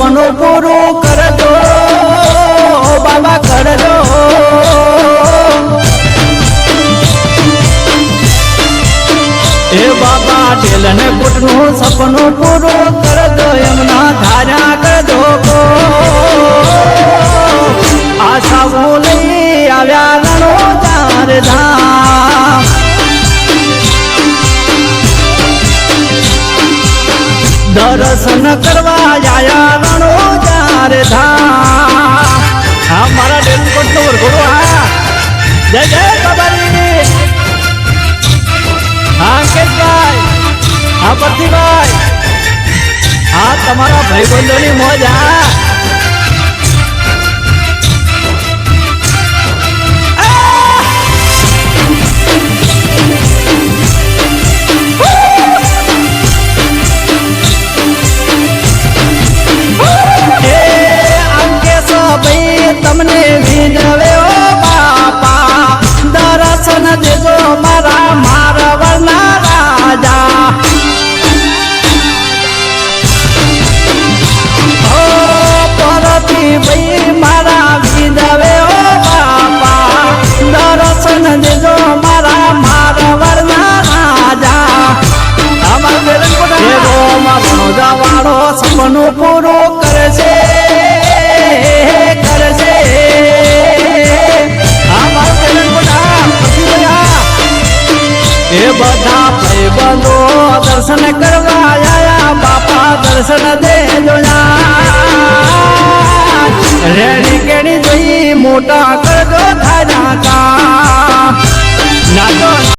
સપનું પૂરું કરજો બાબા કરજો એ બાબા ઢેલ ને કુટનું સપનું પૂરું કરજો એમના ધાર્યા કરજો આશા લઈ આવ્યા રણો ચાર ધામ દર્શન કરવા આયા રણો ચાર ધામ હા મારા ડેલકોટ નો વરઘોડો હા જય જય બાબાજી હા અંકેશભાઈ હા પ્રતિભાઈ હા તમારા ભાઈબંધોની મોજ હા તમને વિનવે ઓ બાપા દર્શન દેજો મારા મારવરના રાજા ઓ પરતી ભાઈ મારા વિનવે ઓ બાપા દર્શન દેજો મારા મારવરના રાજા અમાર વાળો સપનું પૂરું કરે છે એ બધા ભાઈબંધો દર્શન કરવા આયા બાપા દર્શન દેજો રેડી કેડી જોઈ મોટા